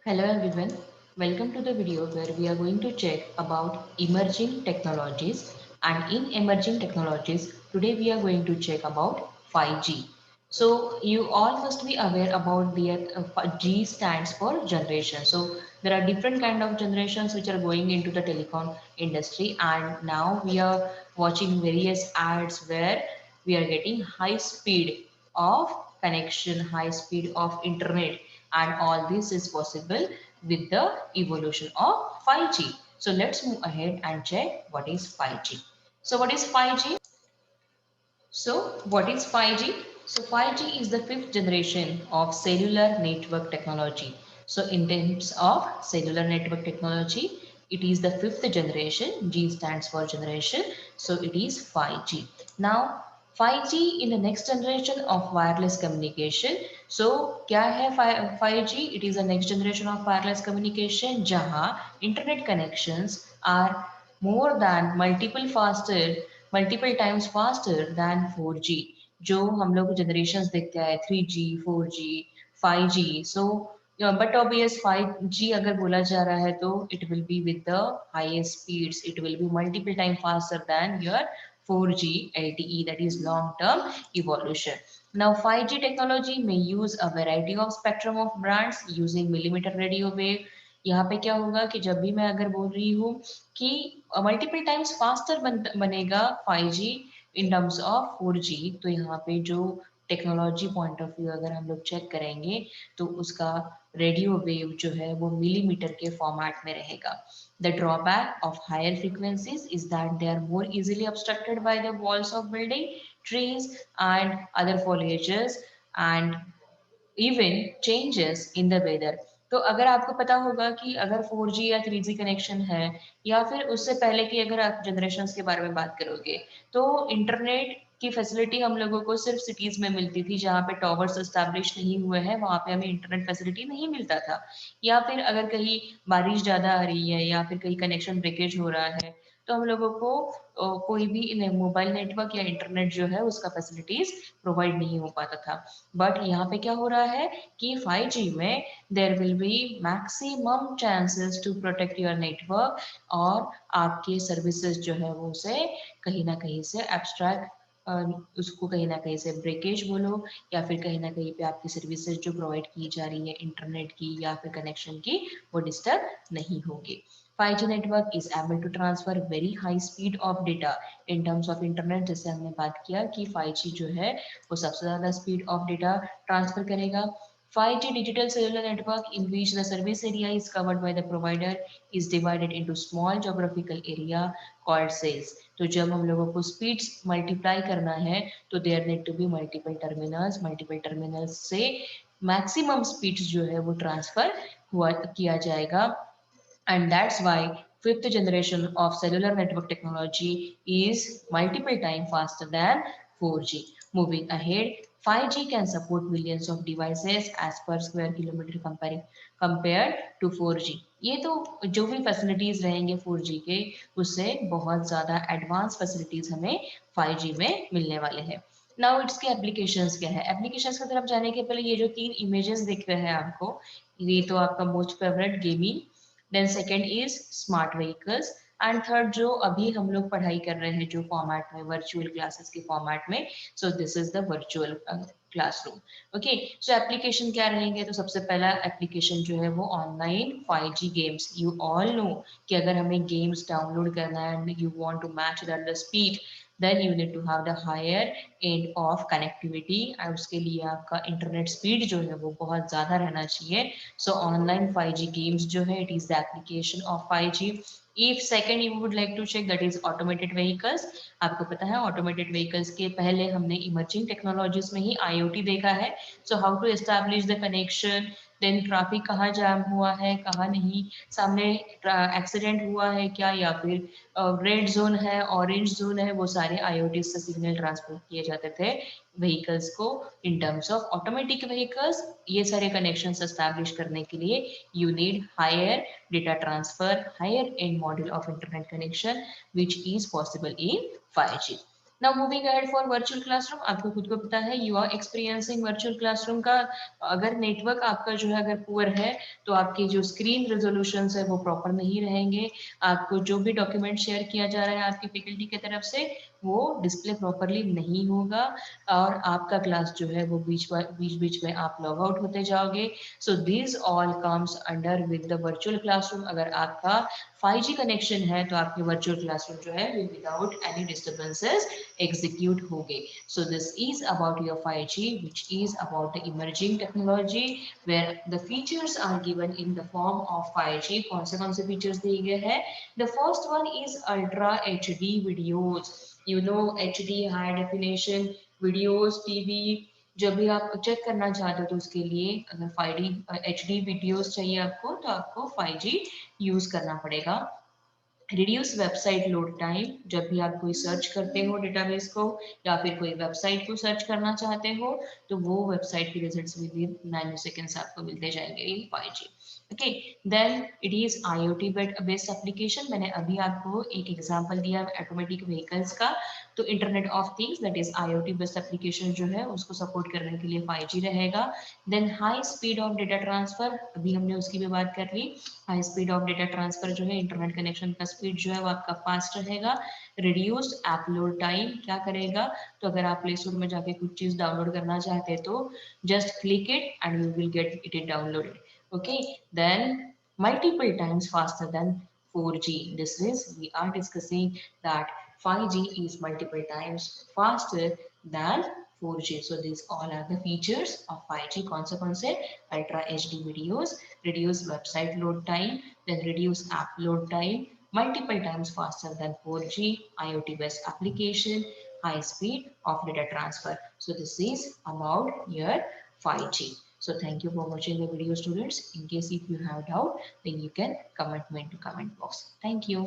Hello everyone, welcome to the video where we are going to check about emerging technologies, and in emerging technologies today we are going to check about 5G. So you all must be aware about the G stands for generation. So there are different kind of generations which are going into the telecom industry, and now we are watching various ads where we are getting high speed of connection, high speed of internet, and all this is possible with the evolution of 5G. So let's move ahead and check what is 5G. So what is 5G? So what is 5G? So 5G is the fifth generation of cellular network technology. So in terms of cellular network technology, it is the fifth generation. G stands for generation. So it is 5G. Now 5G in the next generation of wireless communication. So क्या है 5G? It is the next generation of wireless communication जहाँ internet connections are more than multiple times faster than 4G. जो हम लोग generations देखते हैं 3G 4G 5G. So but obvious 5G अगर बोला जा रहा है तो it will be with the highest speeds. It will be multiple time faster than your 4G LTE, that is long term evolution. Now 5G technology may use a variety of spectrum of bands using millimeter radio wave. यहाँ पे क्या होगा कि जब भी मैं अगर बोल रही हूँ कि मल्टीपल टाइम्स फास्टर बनेगा 5G in terms of 4G, तो यहाँ पे जो टेक्नोलॉजी पॉइंट ऑफ व्यू अगर हम लोग चेक करेंगे तो उसका रेडियो वेव जो है वो मिलीमीटर के फॉर्मेट में रहेगा. The drawback of higher frequencies is that they are more easily obstructed by the walls of building, trees, and other foliages, and even changes in the weather. तो अगर आपको पता होगा कि अगर 4G या 3G कनेक्शन है या फिर उससे पहले की अगर आप जनरेशन के बारे में बात करोगे तो इंटरनेट की फैसिलिटी हम लोगों को सिर्फ सिटीज में मिलती थी जहाँ पे टॉवर्स एस्टैब्लिश नहीं हुए हैं, वहाँ पे हमें इंटरनेट फैसिलिटी नहीं मिलता था. या फिर अगर कहीं बारिश ज़्यादा आ रही है या फिर कहीं कनेक्शन ब्रेकेज हो रहा है तो हम लोगों को कोई भी मोबाइल नेटवर्क या इंटरनेट जो है उसका फैसिलिटीज प्रोवाइड नहीं हो पाता था. बट यहाँ पे क्या हो रहा है कि 5G में there will be maximum chances to protect your network, और आपके सर्विसेज जो है वो उसे कहीं ना कहीं से एब्स्ट्रैक्ट, उसको कहीं ना कहीं से ब्रेकेज बोलो या फिर कहीं ना कहीं पे आपकी सर्विसेज जो प्रोवाइड की जा रही है इंटरनेट की या फिर कनेक्शन की वो डिस्टर्ब नहीं होगी. 5G network is able to transfer very high speed of data in terms of internet. जैसे हमने बात किया कि 5G जो है वो सबसे ज़्यादा स्पीड ऑफ डेटा ट्रांसफर करेगा. 5G digital cellular network in which the service area is covered by the provider is divided into small geographical area called cells. तो जब हम लोगों को स्पीड्स मल्टीप्लाई करना है तो there need to be multiple terminals से मैक्सिमम स्पीड्स जो है वो ट्रांसफर हुआ किया जाएगा. And that's why fifth generation of cellular network technology is multiple times faster than 4G. Moving ahead, 5G can support millions of devices as per square kilometer compared to 4G. ये तो जो भी facilities रहेंगे 4G के उससे बहुत ज़्यादा advance facilities हमें 5G में मिलने वाले हैं. नाउ इसके एप्लीकेशंस क्या है? एप्लीकेशंस की तरफ जाने के पहले ये जो तीन इमेजेस दिख रहे हैं आपको, ये तो आपका most favourite gaming, then second is smart vehicles, and third जो अभी हम लोग पढ़ाई कर रहे हैं जो फॉर्मेट में वर्चुअल क्लासेस के फॉर्मेट में, so this is the virtual classroom. Okay, so application क्या रहेंगे? तो सबसे पहला एप्लीकेशन जो है वो online 5G games. You all know कि अगर हमें गेम्स डाउनलोड करना है and you want to match the speed, then you need to have the higher end of connectivity, और उसके लिए आपका इंटरनेट स्पीड जो है वो बहुत ज़्यादा रहना चाहिए. So online 5G games जो है it is the application of 5G. If second you would like to check, that is automated vehicles. आपको पता है automated vehicles के पहले हमने emerging technologies में ही IoT देखा है. So how to establish the connection, then traffic कहाँ जाम हुआ है कहाँ नहीं, सामने एक्सीडेंट हुआ है क्या, या फिर रेड जोन है ऑरेंज जोन है, वो सारे IoT से सिग्नल ट्रांसफर किए जाते थे व्हीकल्स को. In terms of automatic vehicles ये सारे कनेक्शंस एस्टैब्लिश करने के लिए you need higher data transfer, higher and model of internet connection which is possible in 5G. Now moving ahead for virtual classroom, आपको खुद को पता है you are experiencing virtual classroom का। अगर नेटवर्क आपका जो है अगर पुअर है तो आपकी जो स्क्रीन रेजोल्यूशन है वो प्रॉपर नहीं रहेंगे। आपको जो भी डॉक्यूमेंट शेयर किया जा रहा है आपकी फैकल्टी की तरफ से वो डिस्प्ले प्रॉपरली नहीं होगा और आपका क्लास जो है वो बीच में आप लॉग आउट होते जाओगे। So this all comes under with the virtual classroom. अगर आपका 5G कनेक्शन है तो आपके वर्चुअल क्लासरूम जो है विदाउट एनी डिस्टर्बेंसेस एग्जीक्यूट होंगे। सो this is about your 5G which is about the emerging technology where the features are given in the form of 5G। कौन से फीचर्स दिए गए हैं? The first one is ultra HD videos। you know HD high definition videos TV जब भी आप check करना चाहते हो तो उसके लिए अगर 5D HD वीडियोस चाहिए आपको तो आपको 5G यूज करना पड़ेगा। रिड्यूस वेबसाइट लोड टाइम, जब भी आप कोई सर्च करते हो डेटाबेस को या फिर कोई वेबसाइट को सर्च करना चाहते हो तो वो वेबसाइट के रिजल्ट्स विद इन 9 सेकंड्स आपको मिलते जाएंगे in 5G। Okay, then it is IoT based application. मैंने अभी आपको एक एग्जांपल दिया ऑटोमेटिक व्हीकल्स का, तो internet of things that is IoT based application जो है उसको सपोर्ट करने के लिए 5G रहेगा। Then high speed of data transfer, अभी हमने उसकी भी बात कर ली। High speed of data transfer जो है इंटरनेट कनेक्शन का स्पीड जो है वो आपका फास्ट रहेगा। रिड्यूस्ड अपलोड टाइम क्या करेगा, तो अगर आप प्ले स्टोर में जाके कुछ चीज डाउनलोड करना चाहते हैं तो just click it and you will get it downloaded. Okay, then multiple times faster than 4G। This is we are discussing that 5G is multiple times faster than 4G। So these all are the features of 5G। कौन से ultra HD videos, reduce website load time, then reduce app load time, multiple times faster than 4G, IoT based application, high speed of data transfer। So this is about your 5G। So thank you for watching the video students. In case if you have doubt then you can comment me into comment box. Thank you.